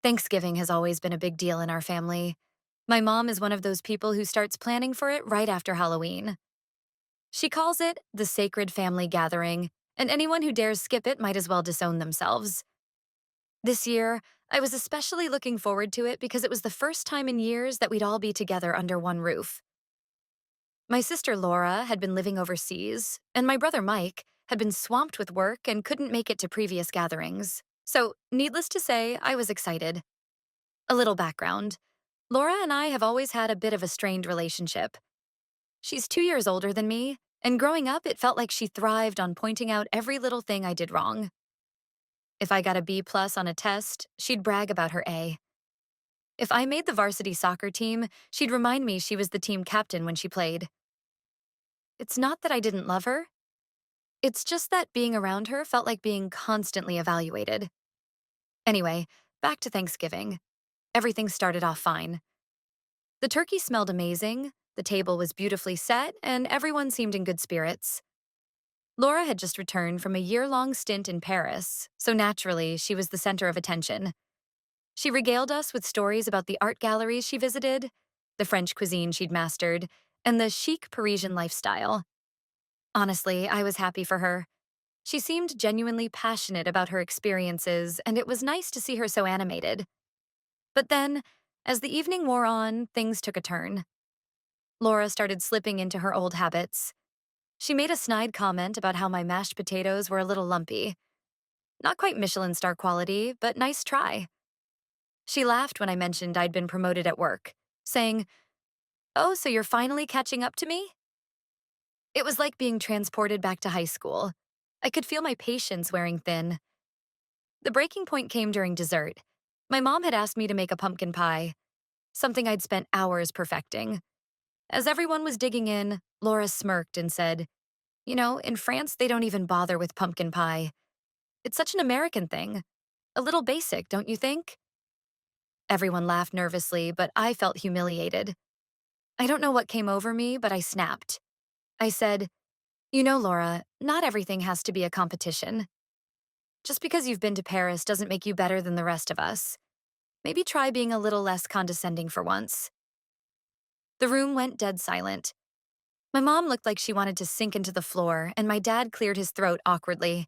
Thanksgiving has always been a big deal in our family. My mom is one of those people who starts planning for it right after Halloween. She calls it the sacred family gathering, and anyone who dares skip it might as well disown themselves. This year, I was especially looking forward to it because it was the first time in years that we'd all be together under one roof. My sister Laura had been living overseas, and my brother Mike had been swamped with work and couldn't make it to previous gatherings. So, needless to say, I was excited. A little background. Laura and I have always had a bit of a strained relationship. She's 2 years older than me, and growing up, it felt like she thrived on pointing out every little thing I did wrong. If I got a B+ on a test, she'd brag about her A. If I made the varsity soccer team, she'd remind me she was the team captain when she played. It's not that I didn't love her, it's just that being around her felt like being constantly evaluated. Anyway, back to Thanksgiving. Everything started off fine. The turkey smelled amazing, the table was beautifully set, and everyone seemed in good spirits. Laura had just returned from a year-long stint in Paris, so naturally, she was the center of attention. She regaled us with stories about the art galleries she visited, the French cuisine she'd mastered, and the chic Parisian lifestyle. Honestly, I was happy for her. She seemed genuinely passionate about her experiences, and it was nice to see her so animated. But then, as the evening wore on, things took a turn. Laura started slipping into her old habits. She made a snide comment about how my mashed potatoes were a little lumpy. Not quite Michelin star quality, but nice try. She laughed when I mentioned I'd been promoted at work, saying, "Oh, so you're finally catching up to me?" It was like being transported back to high school. I could feel my patience wearing thin. The breaking point came during dessert. My mom had asked me to make a pumpkin pie, something I'd spent hours perfecting. As everyone was digging in, Laura smirked and said, in France, they don't even bother with pumpkin pie. It's such an American thing. A little basic, don't you think? Everyone laughed nervously, but I felt humiliated. I don't know what came over me, but I snapped. I said, Laura, not everything has to be a competition. Just because you've been to Paris doesn't make you better than the rest of us. Maybe try being a little less condescending for once. The room went dead silent. My mom looked like she wanted to sink into the floor, and my dad cleared his throat awkwardly.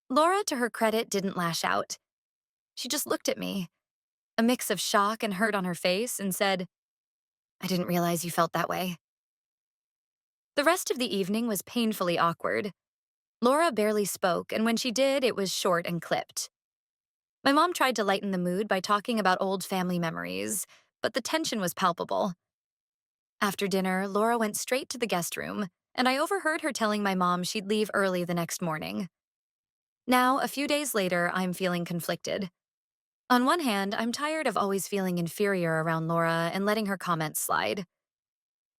Laura, to her credit, didn't lash out. She just looked at me, a mix of shock and hurt on her face, and said, "I didn't realize you felt that way." The rest of the evening was painfully awkward. Laura barely spoke, and when she did, it was short and clipped. My mom tried to lighten the mood by talking about old family memories, but the tension was palpable. After dinner, Laura went straight to the guest room, and I overheard her telling my mom she'd leave early the next morning. Now, a few days later, I'm feeling conflicted. On one hand, I'm tired of always feeling inferior around Laura and letting her comments slide.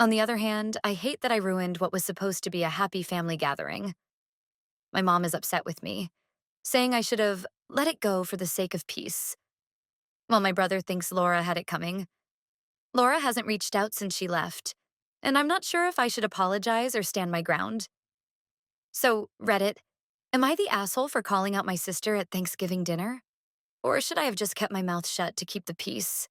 On the other hand, I hate that I ruined what was supposed to be a happy family gathering. My mom is upset with me, saying I should have let it go for the sake of peace. While my brother thinks Laura had it coming. Laura hasn't reached out since she left, and I'm not sure if I should apologize or stand my ground. So, Reddit, am I the asshole for calling out my sister at Thanksgiving dinner? Or should I have just kept my mouth shut to keep the peace?